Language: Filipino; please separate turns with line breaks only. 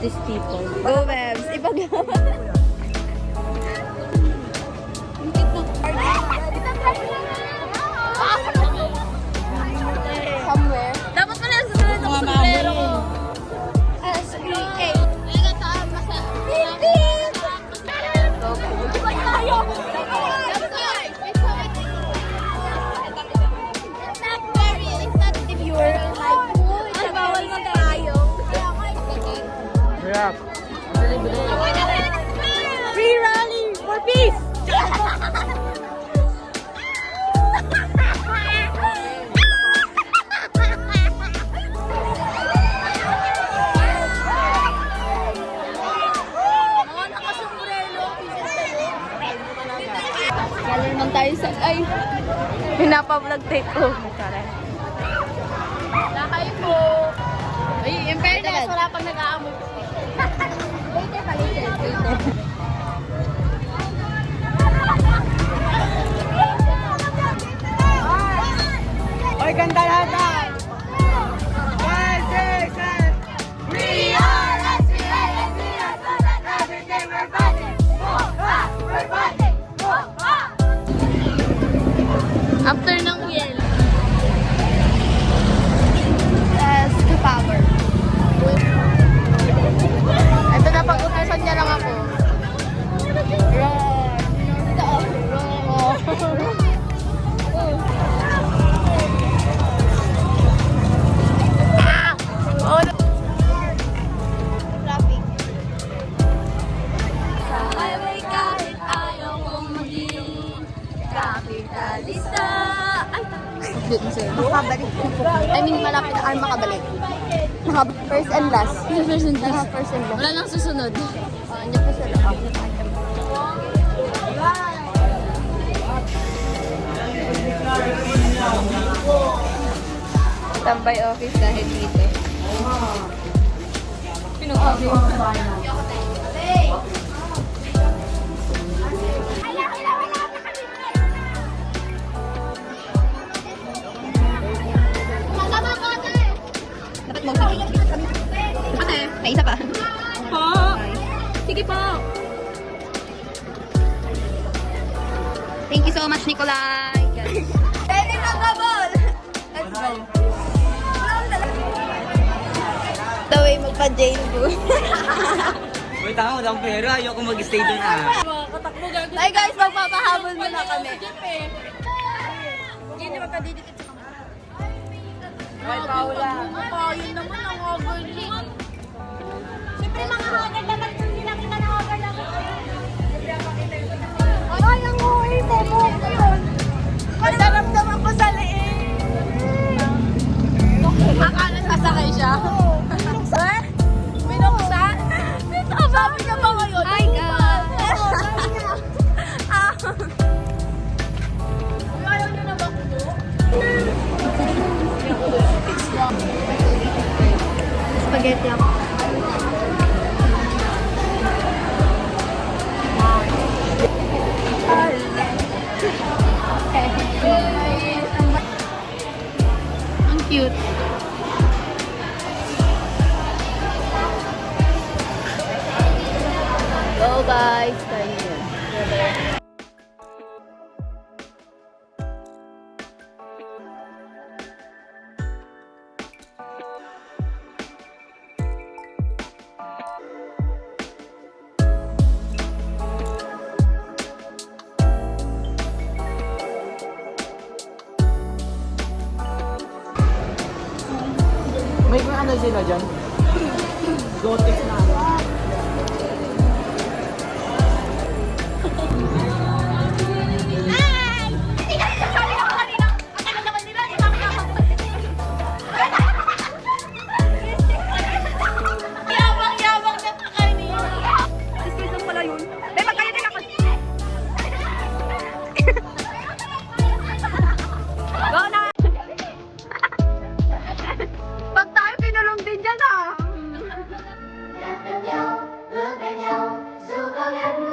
these people. Go, Bebs. Ibag somewhere. Dapat pala yung susunod ng sombrero ko. SBA.
Yeah.
Free rally for peace! Kala naman tayo sa... Ay! Pinapablog tape ko. Lakay po! Ay, in fairness, wala pang nag-aamoy. Later pa, later.
Oy, ganda natin! 1, 6, 7! We are SBA and we are so that every day we're fighting! We're fighting!
After ng yel. Ski power. Ito na, pag-utusan niya lang ako. Traffic. Sa highway kahit ayaw kong maging kapitalista. Ay, dito sir. Makabalik. I mean, malapit na makabalik. First and last. First and last. First and last. Wala nang susunod. Andiyan pa sila. Tambay office dahil dito. Dapat mo ate, may isa pa. Po. Sige po. Thank you so much, Nicolai. Pwede na ka, ball. Let's go. The way magpa-jail ko.
Uy, tama, wadang pera. Ayoko mag-stay doon
Ay guys, magpapahabol muna kami. Hindi na magkadidikit sa kamay.
Ay, Paula.
Yun naman ang hagal.
Siyempre mga hagal naman kung hindi nakita na hagal naman. Ay, ang huwi mo ko yun.
Naramdaman ko sa liig. Akala sasakay siya. Binuksan? Binuksan? Sabi niya ba ngayon? Ay, God. Ayaw niyo na ba ko? Spaghetti ako. Ang cute. Go guys, tayo.
May mga ano sila dyan? Gotex na ano.
Pag tayo pinulong din dyan ah.
Look at you, look at you,